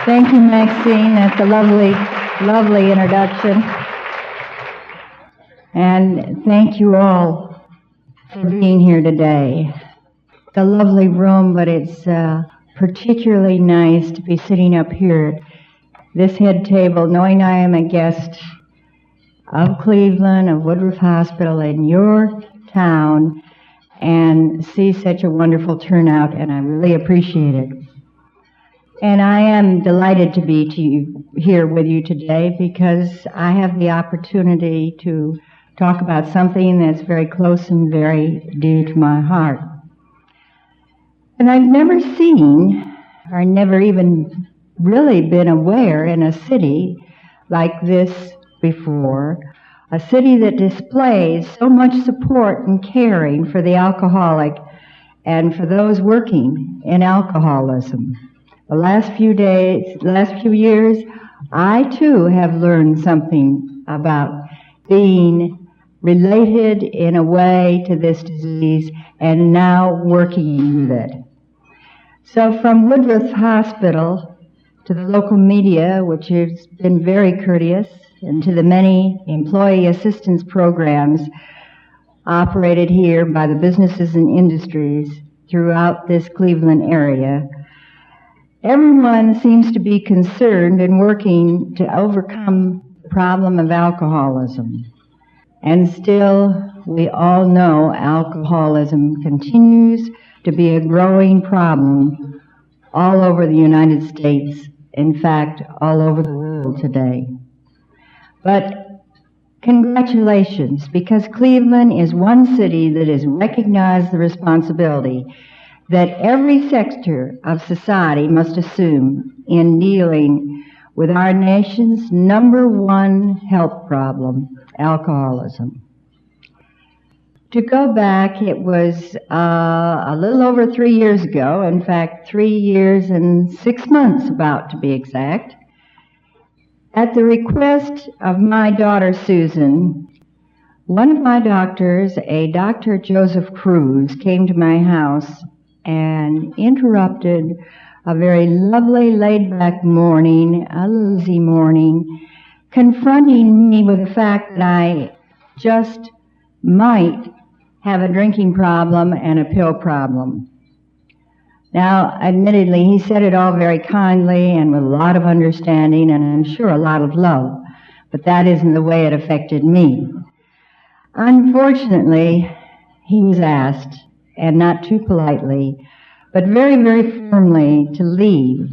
Thank you, Maxine. That's a lovely, lovely introduction. And thank you all for being here today. It's a lovely room, but it's particularly nice to be sitting up here at this head table, knowing I am a guest of Cleveland, of Woodruff Hospital, in your town, and see such a wonderful turnout, and I really appreciate it. And I am delighted to be here with you today because I have the opportunity to talk about something that's very close and very dear to my heart. And I've never seen, or never even really been aware in a city like this before, a city that displays so much support and caring for the alcoholic and for those working in alcoholism. The last few years, I too have learned something about being related in a way to this disease and now working with it. So from Woodruff Hospital to the local media, which has been very courteous, and to the many employee assistance programs operated here by the businesses and industries throughout this Cleveland area, everyone seems to be concerned and working to overcome the problem of alcoholism. And still, we all know alcoholism continues to be a growing problem all over the United States, in fact, all over the world today. But congratulations, because Cleveland is one city that has recognized the responsibility that every sector of society must assume in dealing with our nation's number one health problem, alcoholism. To go back, it was a little over 3 years ago, in fact 3 years and 6 months about to be exact, at the request of my daughter Susan, one of my doctors, a Dr. Joseph Cruz, came to my house and interrupted a very lovely laid-back morning, a lazy morning, confronting me with the fact that I just might have a drinking problem and a pill problem. Now, admittedly, he said it all very kindly and with a lot of understanding and I'm sure a lot of love, but that isn't the way it affected me. Unfortunately, he was asked, and not too politely, but very, very firmly, to leave.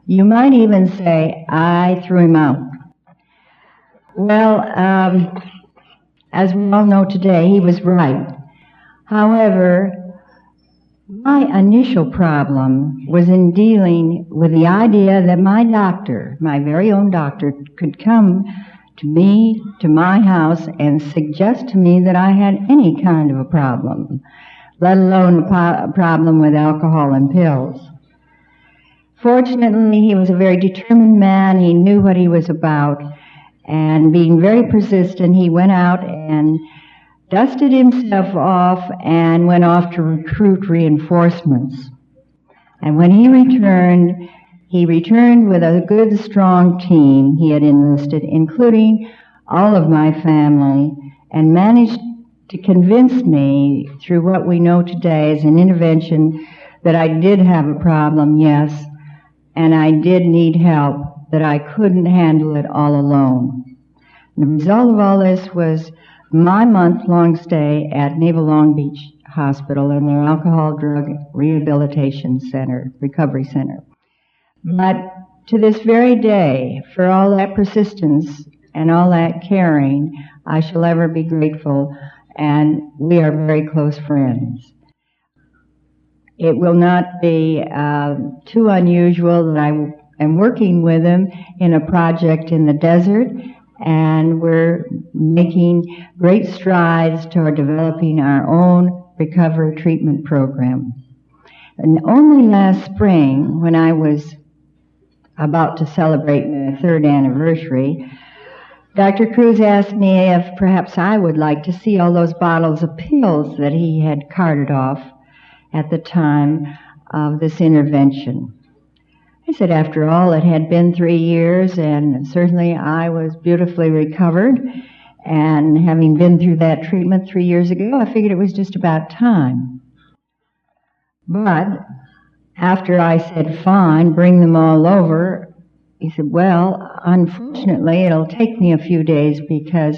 You might even say, I threw him out. Well, as we all know today, he was right. However, my initial problem was in dealing with the idea that my doctor, my very own doctor, could come to me, to my house, and suggest to me that I had any kind of a problem, let alone a problem with alcohol and pills. Fortunately, he was a very determined man. He knew what he was about, and being very persistent, he went out and dusted himself off and went off to recruit reinforcements. And when he returned with a good, strong team he had enlisted, including all of my family, and managed to convince me through what we know today as an intervention that I did have a problem, yes, and I did need help, that I couldn't handle it all alone. The result of all this was my month-long stay at Naval Long Beach Hospital in their alcohol drug rehabilitation center, recovery center. But to this very day, for all that persistence and all that caring, I shall ever be grateful, and we are very close friends. It will not be too unusual that I am working with him in a project in the desert, and we're making great strides toward developing our own recovery treatment program. And only last spring, when I was about to celebrate my 3rd anniversary, Dr. Cruz asked me if perhaps I would like to see all those bottles of pills that he had carted off at the time of this intervention. I said, after all, it had been 3 years, and certainly I was beautifully recovered. And having been through that treatment 3 years ago, I figured it was just about time. But after I said, fine, bring them all over, he said, well, unfortunately, it'll take me a few days because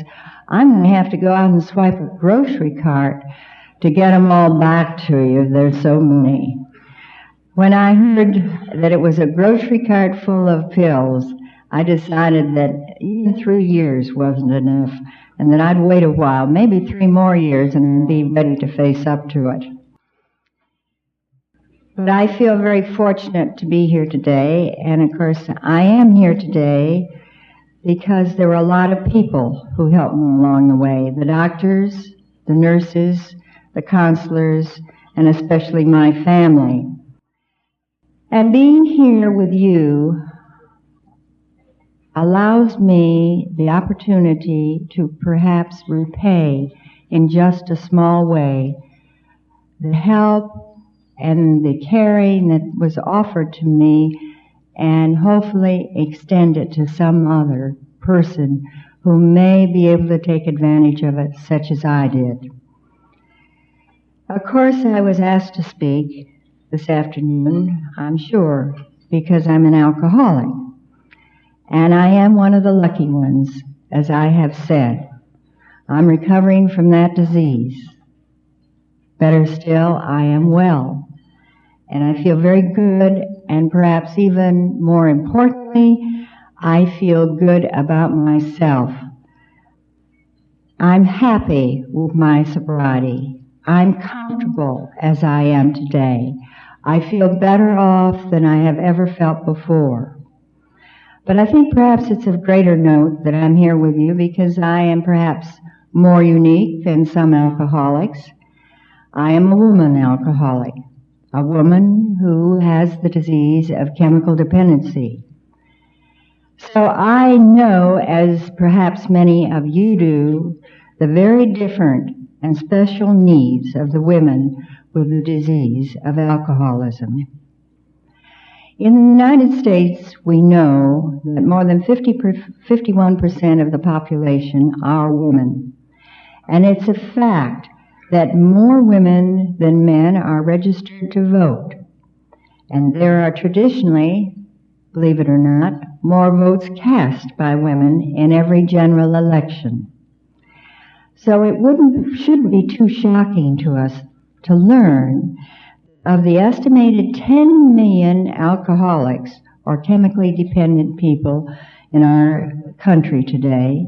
I'm going to have to go out and swipe a grocery cart to get them all back to you. There's so many. When I heard that it was a grocery cart full of pills, I decided that even 3 years wasn't enough, and that I'd wait a while, maybe 3 more years, and be ready to face up to it. But I feel very fortunate to be here today, and of course I am here today because there were a lot of people who helped me along the way. The doctors, the nurses, the counselors, and especially my family. And being here with you allows me the opportunity to perhaps repay in just a small way the help and the caring that was offered to me, and hopefully extend it to some other person who may be able to take advantage of it, such as I did. Of course, I was asked to speak this afternoon, I'm sure, because I'm an alcoholic. And I am one of the lucky ones, as I have said. I'm recovering from that disease. Better still, I am well. And I feel very good, and perhaps even more importantly, I feel good about myself. I'm happy with my sobriety. I'm comfortable as I am today. I feel better off than I have ever felt before. But I think perhaps it's of greater note that I'm here with you because I am perhaps more unique than some alcoholics. I am a woman alcoholic, a woman who has the disease of chemical dependency. So I know, as perhaps many of you do, the very different and special needs of the women with the disease of alcoholism. In the United States, we know that more than 51% of the population are women. And it's a fact that more women than men are registered to vote. And there are traditionally, believe it or not, more votes cast by women in every general election. So it shouldn't be too shocking to us to learn of the estimated 10 million alcoholics or chemically dependent people in our country today.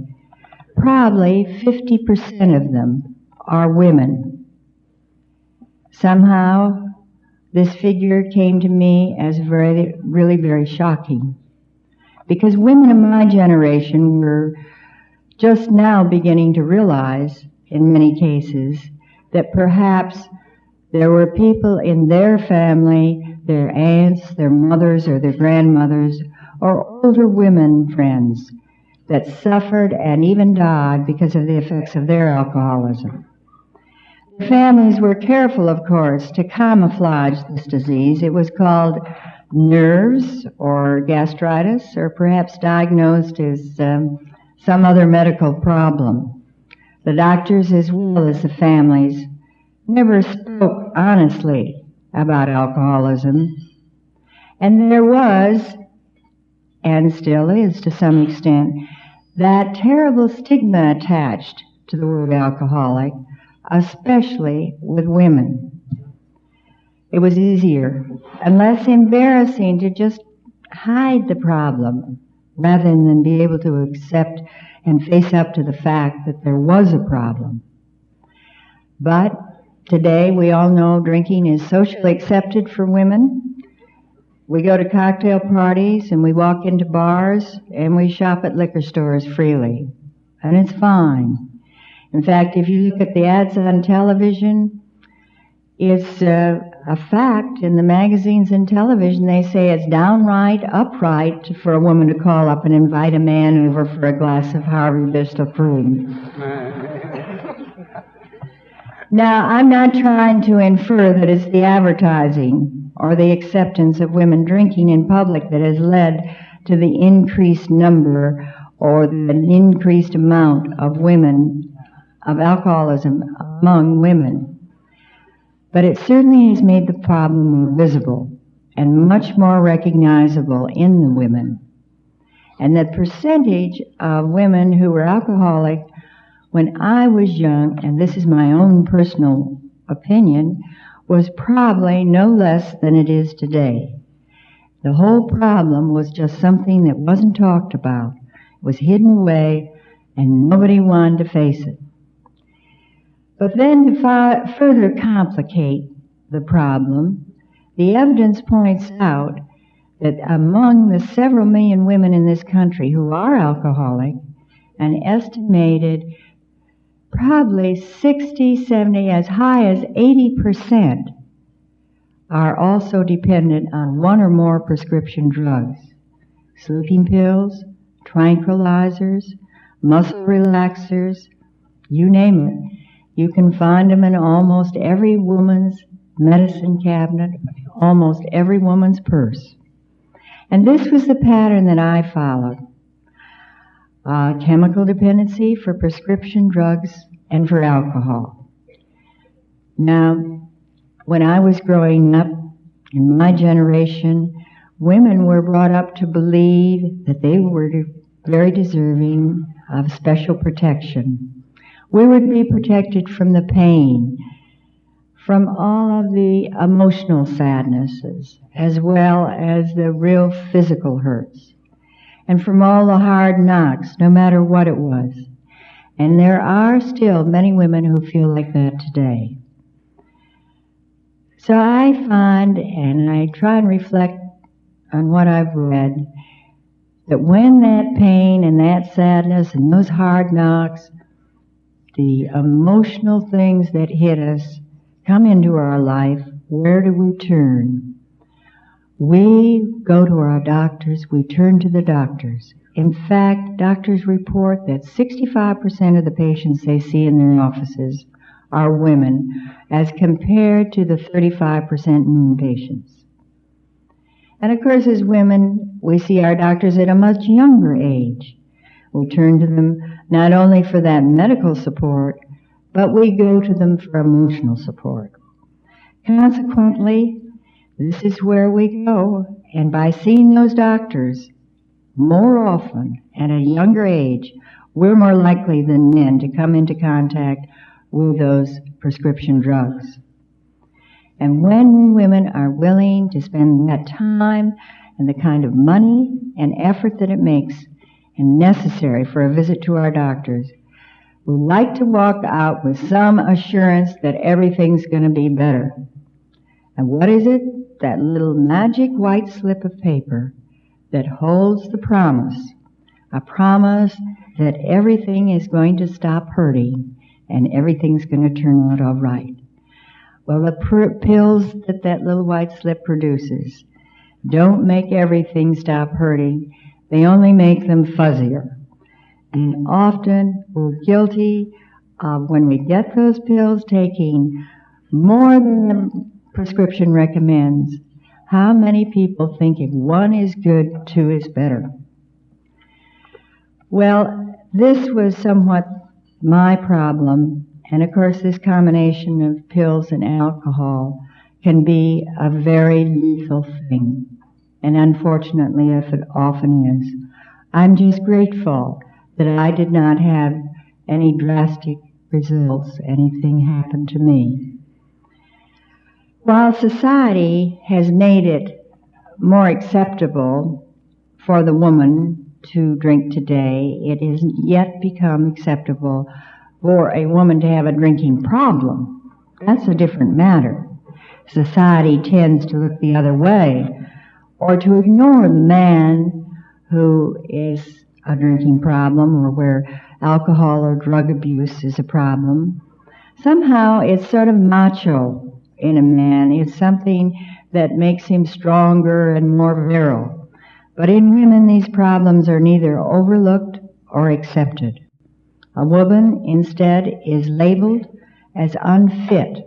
Probably 50% of them are women. Somehow, this figure came to me as really very shocking, because women of my generation were just now beginning to realize, in many cases, that perhaps there were people in their family, their aunts, their mothers, or their grandmothers, or older women friends that suffered and even died because of the effects of their alcoholism. The families were careful, of course, to camouflage this disease. It was called nerves or gastritis, or perhaps diagnosed as some other medical problem. The doctors, as well as the families, never spoke honestly about alcoholism. And there was, and still is to some extent, that terrible stigma attached to the word alcoholic, especially with women. It was easier and less embarrassing to just hide the problem rather than be able to accept and face up to the fact that there was a problem. But today we all know drinking is socially accepted for women. We go to cocktail parties and we walk into bars and we shop at liquor stores freely. And it's fine. In fact, if you look at the ads on television, it's a fact in the magazines and television. They say it's downright upright for a woman to call up and invite a man over for a glass of Harvey Bristol cream. Now, I'm not trying to infer that it's the advertising or the acceptance of women drinking in public that has led to the increased number or the increased amount of alcoholism among women. But it certainly has made the problem more visible and much more recognizable in the women. And the percentage of women who were alcoholic when I was young, and this is my own personal opinion, was probably no less than it is today. The whole problem was just something that wasn't talked about. It was hidden away, and nobody wanted to face it. But then to further complicate the problem, the evidence points out that among the several million women in this country who are alcoholic, an estimated probably 60, 70, as high as 80% are also dependent on one or more prescription drugs. Sleeping pills, tranquilizers, muscle relaxers, you name it. You can find them in almost every woman's medicine cabinet, almost every woman's purse. And this was the pattern that I followed. Chemical dependency for prescription drugs and for alcohol. Now, when I was growing up, in my generation, women were brought up to believe that they were very deserving of special protection. We would be protected from the pain, from all of the emotional sadnesses, as well as the real physical hurts, and from all the hard knocks, no matter what it was. And there are still many women who feel like that today. So I find, and I try and reflect on what I've read, that when that pain and that sadness and those hard knocks, the emotional things that hit us come into our life, where do we turn? We go to our doctors, we turn to the doctors. In fact, doctors report that 65% of the patients they see in their offices are women, as compared to the 35% men patients. And of course, as women, we see our doctors at a much younger age. We turn to them not only for that medical support, but we go to them for emotional support. Consequently, this is where we go, and by seeing those doctors more often at a younger age, we're more likely than men to come into contact with those prescription drugs. And when women are willing to spend that time and the kind of money and effort that it makes and necessary for a visit to our doctors, we like to walk out with some assurance that everything's going to be better. And what is it? That little magic white slip of paper that holds the promise, a promise that everything is going to stop hurting and everything's going to turn out all right. Well, the pills that little white slip produces don't make everything stop hurting. They only make them fuzzier. And often we're guilty of, when we get those pills, taking more than the prescription recommends. How many people think if one is good, two is better? Well, this was somewhat my problem, and of course this combination of pills and alcohol can be a very lethal thing, and unfortunately it often is. I'm just grateful that I did not have any drastic results, anything happen to me. While society has made it more acceptable for the woman to drink today, it hasn't yet become acceptable for a woman to have a drinking problem. That's a different matter. Society tends to look the other way, or to ignore the man who is a drinking problem, or where alcohol or drug abuse is a problem. Somehow it's sort of macho in a man. It's something that makes him stronger and more virile. But in women, these problems are neither overlooked or accepted. A woman, instead, is labeled as unfit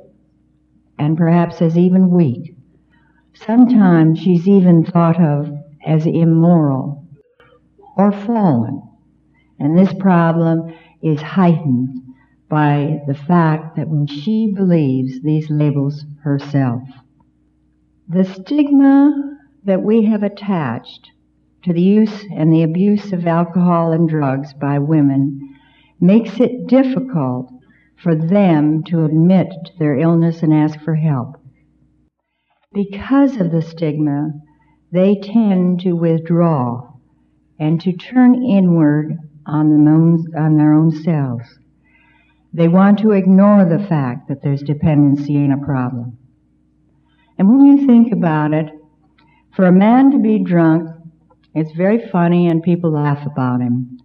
and perhaps as even weak. Sometimes she's even thought of as immoral or fallen. And this problem is heightened by the fact that when she believes these labels herself. The stigma that we have attached to the use and the abuse of alcohol and drugs by women makes it difficult for them to admit to their illness and ask for help. Because of the stigma, they tend to withdraw and to turn inward on their own selves. They want to ignore the fact that there's dependency in a problem. And when you think about it, for a man to be drunk, it's very funny and people laugh about him.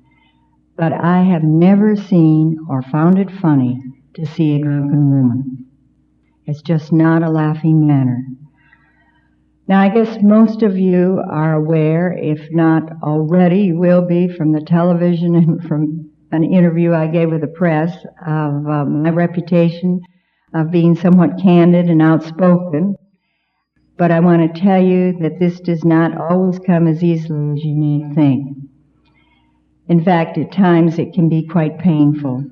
But I have never seen or found it funny to see a drunken woman. It's just not a laughing matter. Now, I guess most of you are aware, if not already, you will be from the television and from an interview I gave with the press, of my reputation of being somewhat candid and outspoken. But I want to tell you that this does not always come as easily as you may think. In fact, at times it can be quite painful.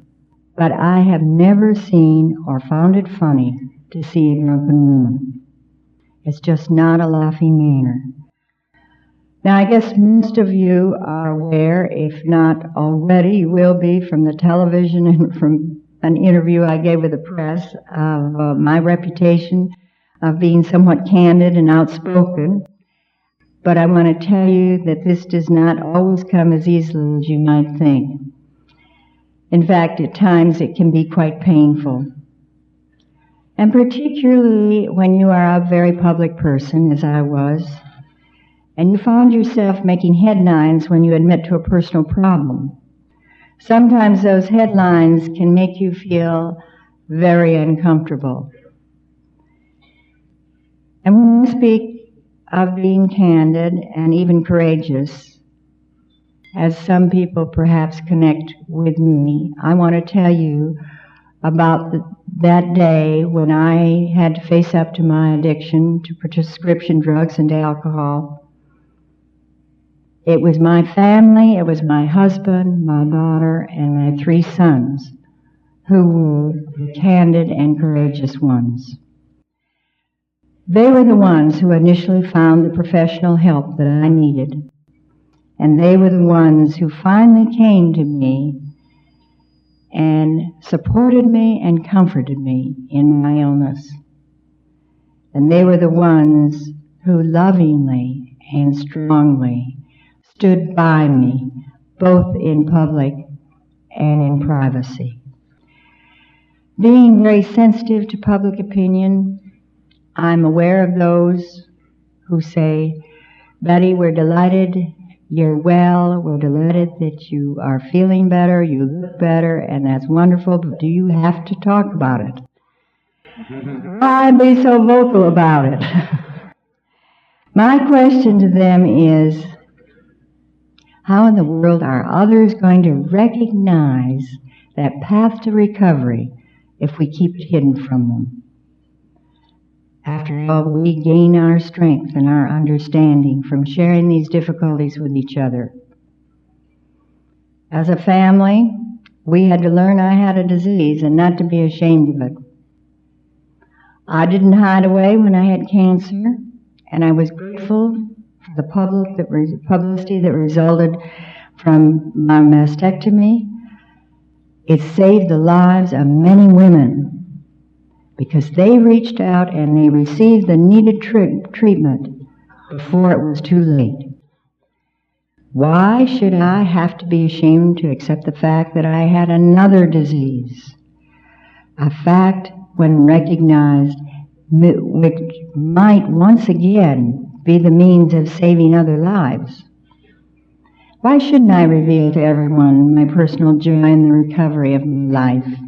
But I have never seen or found it funny to see a drunken woman. It's just not a laughing matter. Now, I guess most of you are aware, if not already, you will be from the television and from an interview I gave with the press, of my reputation of being somewhat candid and outspoken. But I want to tell you that this does not always come as easily as you might think. In fact, at times it can be quite painful. And particularly when you are a very public person, as I was, and you found yourself making headlines when you admit to a personal problem. Sometimes those headlines can make you feel very uncomfortable. And when I speak of being candid and even courageous, as some people perhaps connect with me, I want to tell you about that day when I had to face up to my addiction to prescription drugs and to alcohol. It was my family, it was my husband, my daughter, and my 3 sons who were the candid and courageous ones. They were the ones who initially found the professional help that I needed. And they were the ones who finally came to me and supported me and comforted me in my illness. And they were the ones who lovingly and strongly stood by me, both in public and in privacy. Being very sensitive to public opinion, I'm aware of those who say, "Betty, we're delighted you're well, we're delighted that you are feeling better, you look better, and that's wonderful, but do you have to talk about it? Why be so vocal about it?" My question to them is, how in the world are others going to recognize that path to recovery if we keep it hidden from them? After all, we gain our strength and our understanding from sharing these difficulties with each other. As a family, we had to learn I had a disease and not to be ashamed of it. I didn't hide away when I had cancer, and I was grateful for the publicity that resulted from my mastectomy. It saved the lives of many women, because they reached out and they received the needed treatment before it was too late. Why should I have to be ashamed to accept the fact that I had another disease? A fact, when recognized, which might once again be the means of saving other lives. Why shouldn't I reveal to everyone my personal joy in the recovery of my life?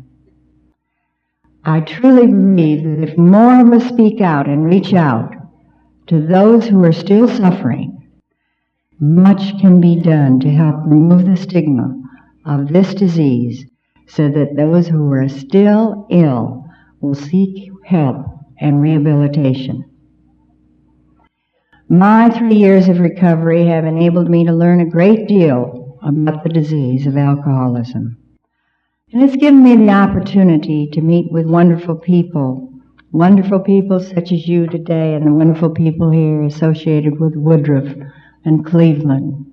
I truly believe that if more of us speak out and reach out to those who are still suffering, much can be done to help remove the stigma of this disease so that those who are still ill will seek help and rehabilitation. My 3 years of recovery have enabled me to learn a great deal about the disease of alcoholism. And it's given me the opportunity to meet with wonderful people such as you today and the wonderful people here associated with Woodruff and Cleveland.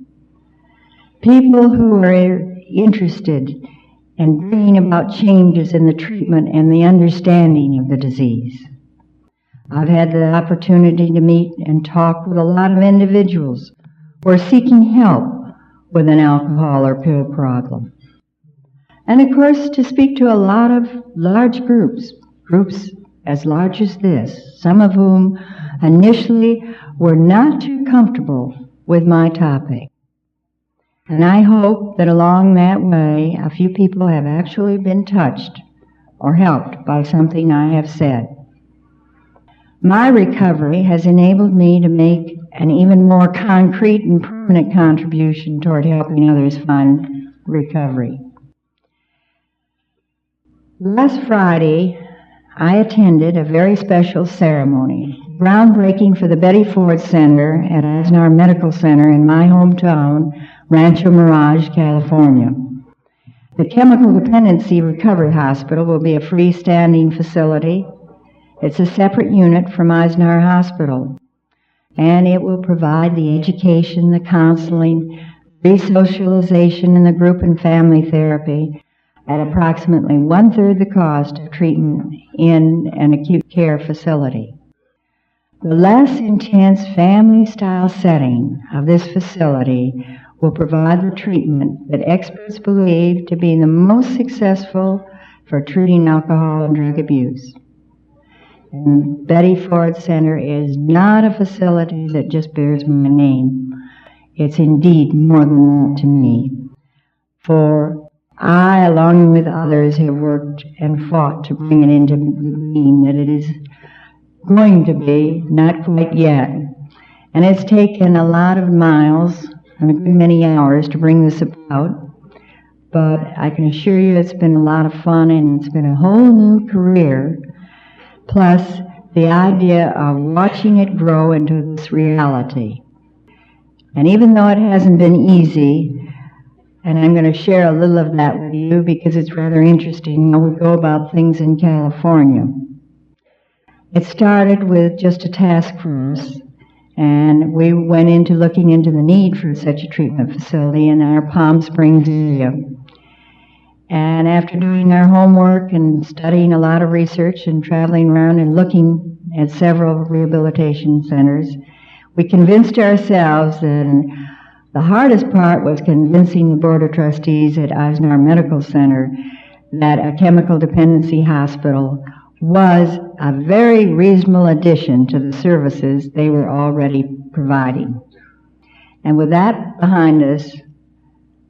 People who are interested in bringing about changes in the treatment and the understanding of the disease. I've had the opportunity to meet and talk with a lot of individuals who are seeking help with an alcohol or pill problem. And of course, to speak to a lot of large groups as large as this, some of whom initially were not too comfortable with my topic. And I hope that along that way, a few people have actually been touched or helped by something I have said. My recovery has enabled me to make an even more concrete and permanent contribution toward helping others find recovery. Last Friday, I attended a very special ceremony, groundbreaking for the Betty Ford Center at Eisner Medical Center in my hometown, Rancho Mirage, California. The Chemical Dependency Recovery Hospital will be a freestanding facility. It's a separate unit from Eisner Hospital, and it will provide the education, the counseling, resocialization, and the group and family therapy at approximately 1/3 the cost of treatment in an acute care facility. The less intense family-style setting of this facility will provide the treatment that experts believe to be the most successful for treating alcohol and drug abuse. And Betty Ford Center is not a facility that just bears my name. It's indeed more than that to me. For I, along with others, have worked and fought to bring it into being that it is going to be, not quite yet. And it's taken a lot of miles and a good many hours to bring this about. But I can assure you it's been a lot of fun, and it's been a whole new career. Plus, the idea of watching it grow into this reality. And even though it hasn't been easy, and I'm going to share a little of that with you because it's rather interesting how we go about things in California. It started with just a task force, and we went into looking into the need for such a treatment facility in our Palm Springs area. And after doing our homework and studying a lot of research and traveling around and looking at several rehabilitation centers, we convinced ourselves that the hardest part was convincing the Board of Trustees at Eisner Medical Center that a chemical dependency hospital was a very reasonable addition to the services they were already providing. And with that behind us,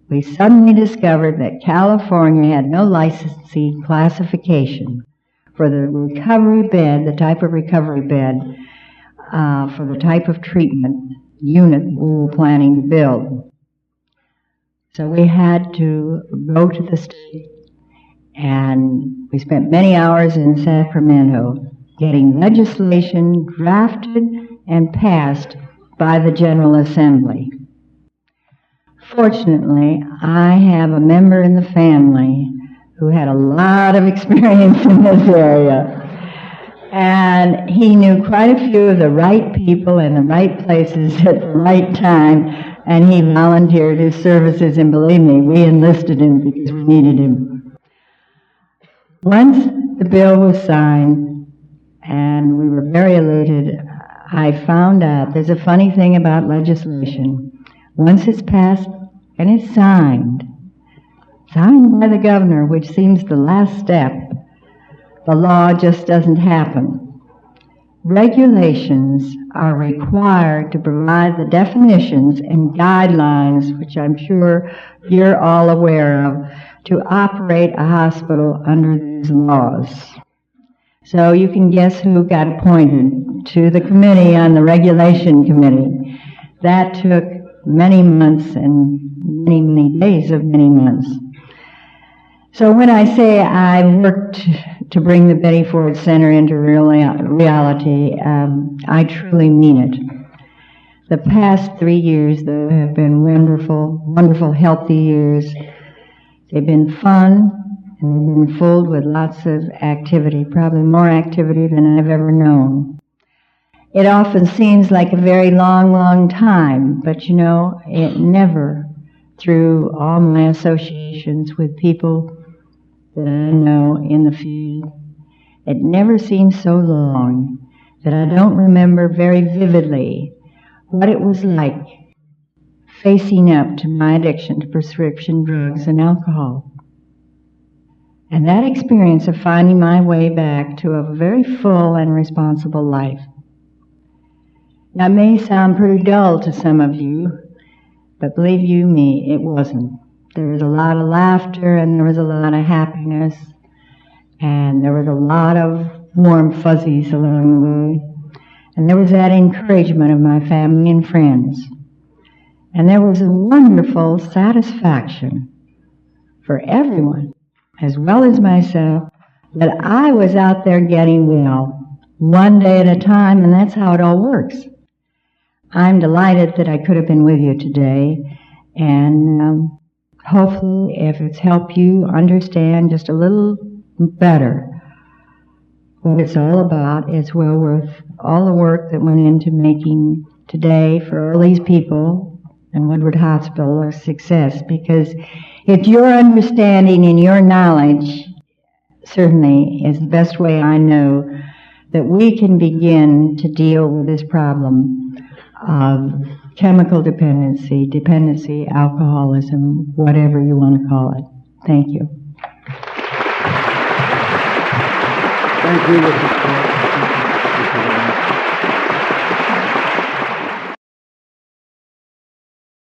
we suddenly discovered that California had no licensing classification for the recovery bed, the type of recovery bed, for the type of treatment unit we were planning to build. So we had to go to the state, and we spent many hours in Sacramento getting legislation drafted and passed by the General Assembly. Fortunately, I have a member in the family who had a lot of experience in this area. And he knew quite a few of the right people in the right places at the right time, and he volunteered his services, and believe me, we enlisted him because we needed him. Once the bill was signed, and we were very elated, I found out there's a funny thing about legislation. Once it's passed and it's signed by the governor, which seems the last step, the law just doesn't happen. Regulations are required to provide the definitions and guidelines, which I'm sure you're all aware of, to operate a hospital under these laws. So you can guess who got appointed to the committee on the regulation committee. That took many months and many, many days of many months. So when I say I worked to bring the Betty Ford Center into reality, I truly mean it. The past 3 years have been wonderful, wonderful, healthy years. They've been fun, and they've been filled with lots of activity, probably more activity than I've ever known. It often seems like a very long, long time, but you know, it never, through all my associations with people that I know in the field, it never seems so long that I don't remember very vividly what it was like facing up to my addiction to prescription drugs and alcohol. And that experience of finding my way back to a very full and responsible life. That may sound pretty dull to some of you, but believe you me, it wasn't. There was a lot of laughter, and there was a lot of happiness, and there was a lot of warm fuzzies along the way. And there was that encouragement of my family and friends. And there was a wonderful satisfaction for everyone, as well as myself, that I was out there getting well, one day at a time, and that's how it all works. I'm delighted that I could have been with you today, and hopefully if it's helped you understand just a little better what it's all about, it's well worth all the work that went into making today for all these people in Woodward Hospital a success, because it's your understanding and your knowledge certainly is the best way I know that we can begin to deal with this problem of chemical dependency, alcoholism, whatever you want to call it. Thank you. Thank you, Mrs. Clark.